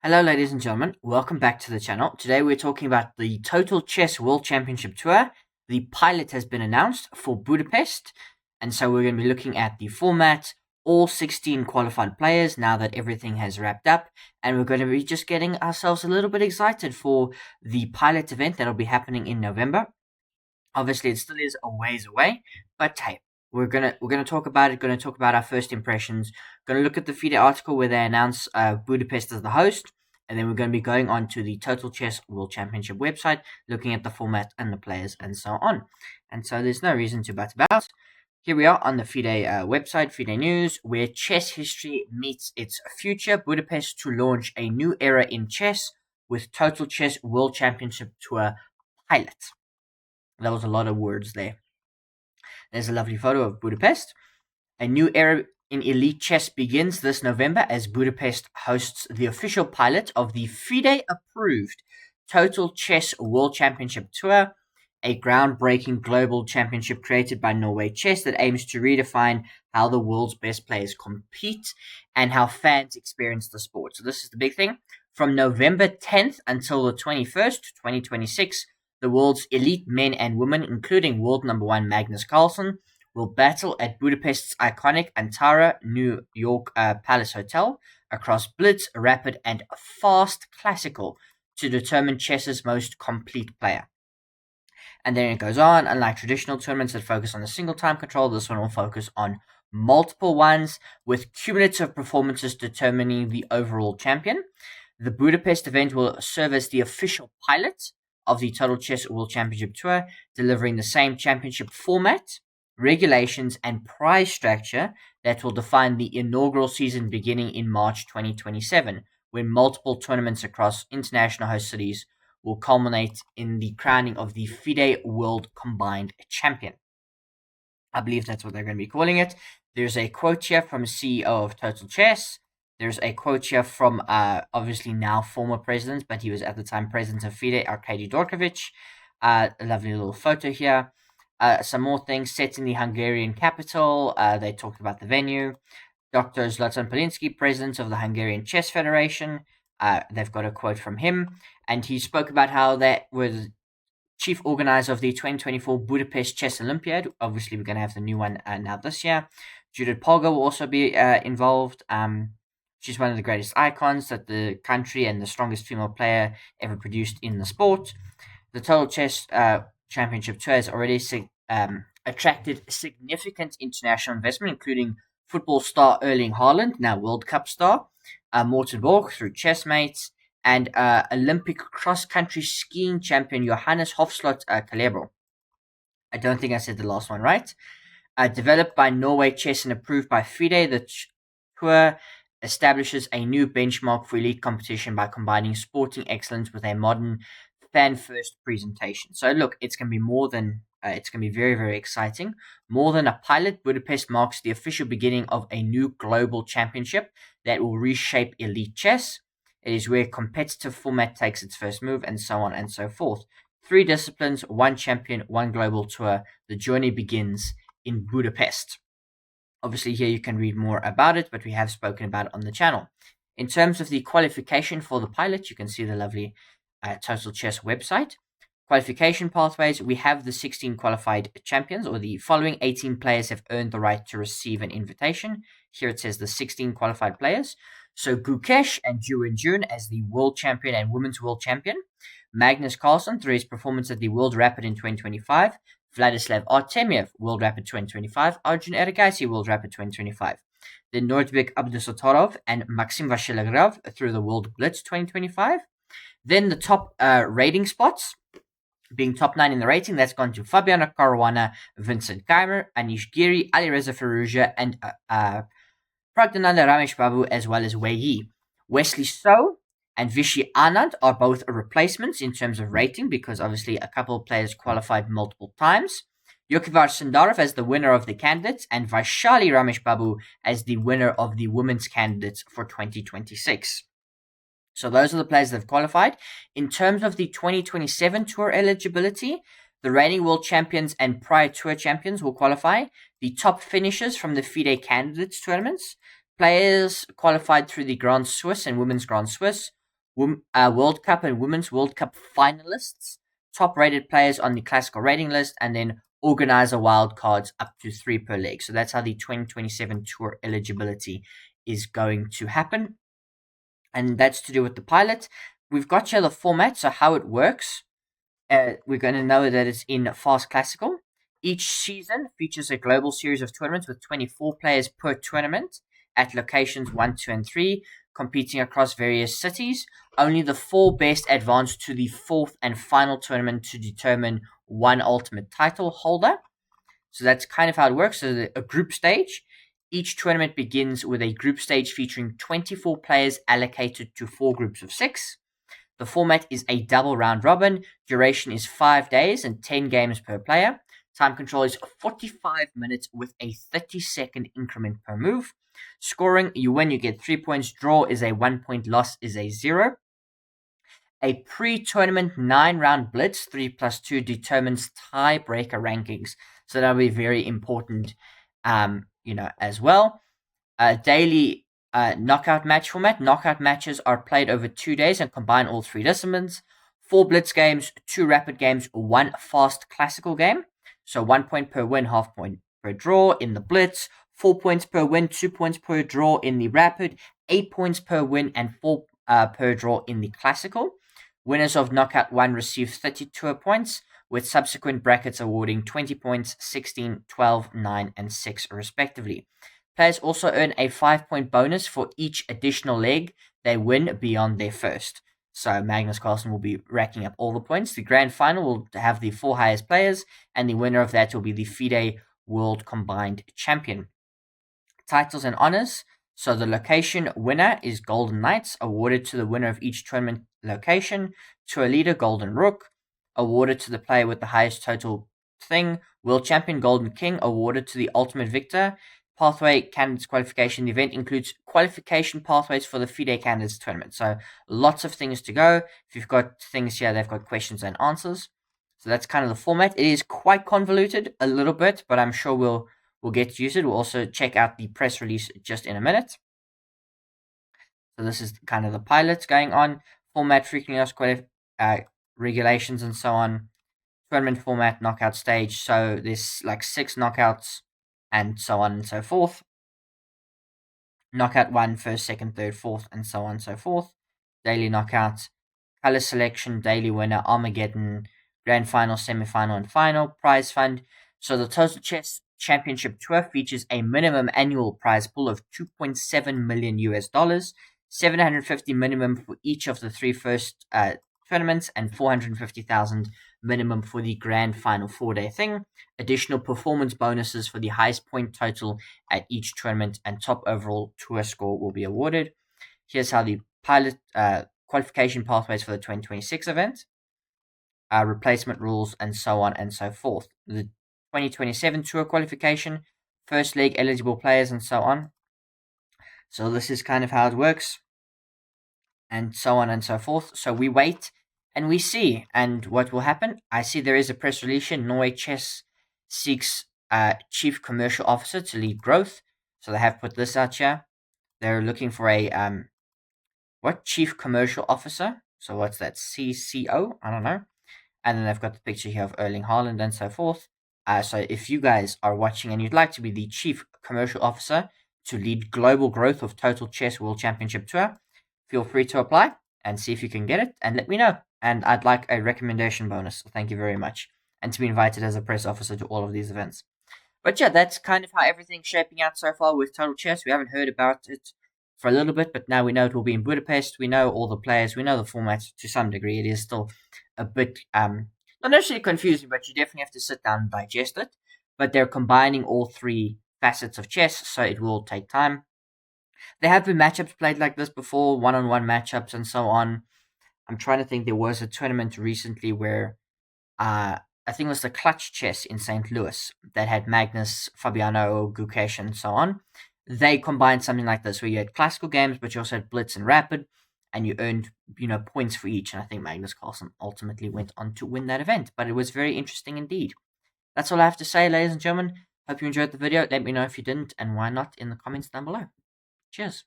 Hello, ladies and gentlemen. Welcome back to the channel. Today we're talking about the Total Chess World Championship Tour. The pilot has been announced for Budapest, and so we're going to be looking at the format, all 16 qualified players now that everything has wrapped up, and we're going to be just getting ourselves a little bit excited for the pilot event that'll be happening in November. Obviously, it still is a ways away, but hey, we're gonna talk about it. Going to talk about our first impressions. Going to look at the FIDE article where they announce Budapest as the host, and then we're going to be going on to the Total Chess World Championship website, looking at the format and the players and so on. And so there's no reason to bat about. Here we are on the FIDE website, FIDE News, where chess history meets its future. Budapest to launch a new era in chess with Total Chess World Championship Tour pilot. That was a lot of words there. There's a lovely photo of Budapest. A new era in elite chess begins this November as Budapest hosts the official pilot of the FIDE-approved Total Chess World Championship Tour, a groundbreaking global championship created by Norway Chess that aims to redefine how the world's best players compete and how fans experience the sport. So this is the big thing. From November 10th until the 21st, 2026, the world's elite men and women, including world number one Magnus Carlsen, will battle at Budapest's iconic Antara New York Palace Hotel across Blitz, Rapid, and Fast Classical to determine chess's most complete player. And then it goes on. Unlike traditional tournaments that focus on a single time control, this one will focus on multiple ones, with cumulative performances determining the overall champion. The Budapest event will serve as the official pilot of the Total Chess World Championship Tour, delivering the same championship format, regulations, and prize structure that will define the inaugural season beginning in March 2027, when multiple tournaments across international host cities will culminate in the crowning of the FIDE World Combined Champion. I believe that's what they're going to be calling it. There's a quote here from CEO of Total Chess. There's a quote here from obviously now former president, but he was at the time president of FIDE, Arkady Dorkovic. A lovely little photo here. Some more things set in the Hungarian capital. They talked about the venue. Dr. Zlatan Polinsky, president of the Hungarian Chess Federation. They've got a quote from him, and he spoke about how that was chief organizer of the 2024 Budapest Chess Olympiad. Obviously, we're going to have the new one now this year. Judith Polgar will also be involved. She's one of the greatest icons that the country and the strongest female player ever produced in the sport. The Total Chess Championship Tour has already attracted significant international investment, including football star Erling Haaland, now World Cup star, Morten Borg through Chessmates, and Olympic cross-country skiing champion Johannes Hofslot Kalebo. I don't think I said the last one right. Developed by Norway Chess and approved by FIDE, the tour establishes a new benchmark for elite competition by combining sporting excellence with a modern fan-first presentation. So look, it's going to be more than it's going to be very, very exciting. More than a pilot, Budapest marks the official beginning of a new global championship that will reshape elite chess. It is where competitive format takes its first move, and so on and so forth. 3 disciplines, 1 champion, 1 global tour. The journey begins in Budapest. Obviously, here you can read more about it, but we have spoken about it on the channel. In terms of the qualification for the pilot, you can see the lovely Total Chess website. Qualification pathways, we have the 16 qualified champions, or the following 18 players have earned the right to receive an invitation. Here it says the 16 qualified players. So Gukesh and Jun as the world champion and women's world champion. Magnus Carlsen through his performance at the World Rapid in 2025. Vladislav Artemiev, World Rapid 2025. Arjun Ergaisi, World Rapid 2025. Then Nordbek Abdusatorov and Maxim Vasiligrov through the World Blitz 2025. Then the top rating spots, being top 9 in the rating, that's gone to Fabiana Caruana, Vincent Keimer, Anish Giri, Alireza Firouzja, and Pragdananda Ramesh Babu, as well as Wei Yi. Wesley So and Vishy Anand are both replacements in terms of rating, because obviously a couple of players qualified multiple times. Yokivar Sundarov as the winner of the candidates, and Vaishali Ramesh Babu as the winner of the women's candidates for 2026. So those are the players that have qualified. In terms of the 2027 tour eligibility, the reigning world champions and prior tour champions will qualify. The top finishers from the FIDE candidates tournaments, players qualified through the Grand Swiss and Women's Grand Swiss, World Cup and Women's World Cup finalists, top rated players on the classical rating list, and then organizer wildcards up to 3 per leg. So that's how the 2027 tour eligibility is going to happen. And that's to do with the pilot. We've got here the format, so how it works. We're going to know that it's in Fast Classical. Each season features a global series of tournaments with 24 players per tournament at locations 1, 2, and 3, competing across various cities. Only the 4 best advance to the 4th and final tournament to determine one ultimate title holder. So that's kind of how it works. So a group stage. Each tournament begins with a group stage featuring 24 players allocated to 4 groups of 6. The format is a double round robin. Duration is 5 days and 10 games per player. Time control is 45 minutes with a 30-second increment per move. Scoring, you win, you get 3 points. Draw is a 1 point, loss is a 0. A pre-tournament 9-round blitz, 3+2, determines tiebreaker rankings. So that'll be very important, as well. Daily knockout match format. Knockout matches are played over 2 days and combine all 3 disciplines. 4 blitz games, 2 rapid games, 1 fast classical game. So 1 point per win, half point per draw in the blitz. 4 points per win, 2 points per draw in the rapid. 8 points per win and 4 per draw in the classical. Winners of Knockout 1 receive 32 points, with subsequent brackets awarding 20 points, 16, 12, 9, and 6 respectively. Players also earn a 5-point bonus for each additional leg they win beyond their first. So Magnus Carlsen will be racking up all the points. The grand final will have the 4 highest players, and the winner of that will be the FIDE World Combined Champion. Titles and honors. So the location winner is Golden Knights, awarded to the winner of each tournament location. Tour leader, Golden Rook, awarded to the player with the highest total thing. World Champion, Golden King, awarded to the ultimate victor. Pathway candidates qualification. The event includes qualification pathways for the FIDE candidates tournament. So lots of things to go. If you've got things here, they've got questions and answers. So that's kind of the format. It is quite convoluted a little bit, but I'm sure we'll get used to it. We'll also check out the press release just in a minute. So this is kind of the pilots going on. Format, frequently asked regulations, and so on. Tournament format, knockout stage. So there's like 6 knockouts, and so on and so forth. Knockout 1, first, second, third, fourth, and so on and so forth. Daily knockouts, color selection, daily winner, Armageddon, grand final, semi-final, and final. Prize fund. So the Total Chess Championship Tour features a minimum annual prize pool of $2.7 million US, 750 minimum for each of the 3 first tournaments, and 450,000 minimum for the grand final 4-day thing. Additional performance bonuses for the highest point total at each tournament, and top overall tour score will be awarded. Here's how the pilot qualification pathways for the 2026 event, replacement rules, and so on and so forth. The 2027 tour qualification, first leg eligible players, and so on. So this is kind of how it works, and so on and so forth. So we wait and we see, and what will happen. I see there is a press release. Norway Chess seeks chief commercial officer to lead growth. So they have put this out here. They're looking for a chief commercial officer. So what's that? CCO? I don't know. And then they've got the picture here of Erling Haaland and so forth. So if you guys are watching and you'd like to be the chief commercial officer to lead global growth of Total Chess World Championship Tour, feel free to apply and see if you can get it, and let me know. And I'd like a recommendation bonus. Thank you very much. And to be invited as a press officer to all of these events. But yeah, that's kind of how everything's shaping out so far with Total Chess. We haven't heard about it for a little bit, but now we know it will be in Budapest. We know all the players. We know the format to some degree. It is still a bit, not necessarily confusing, but you definitely have to sit down and digest it. But they're combining all 3 facets of chess, so it will take time. There have been matchups played like this before, one-on-one matchups and so on. I'm trying to think. There was a tournament recently where I think it was the Clutch Chess in St. Louis that had Magnus, Fabiano, Gukesh, and so on. They combined something like this, where you had classical games, but you also had Blitz and Rapid, and you earned points for each. And I think Magnus Carlsen ultimately went on to win that event. But it was very interesting indeed. That's all I have to say, ladies and gentlemen. Hope you enjoyed the video. Let me know if you didn't, and why not, in the comments down below. Cheers.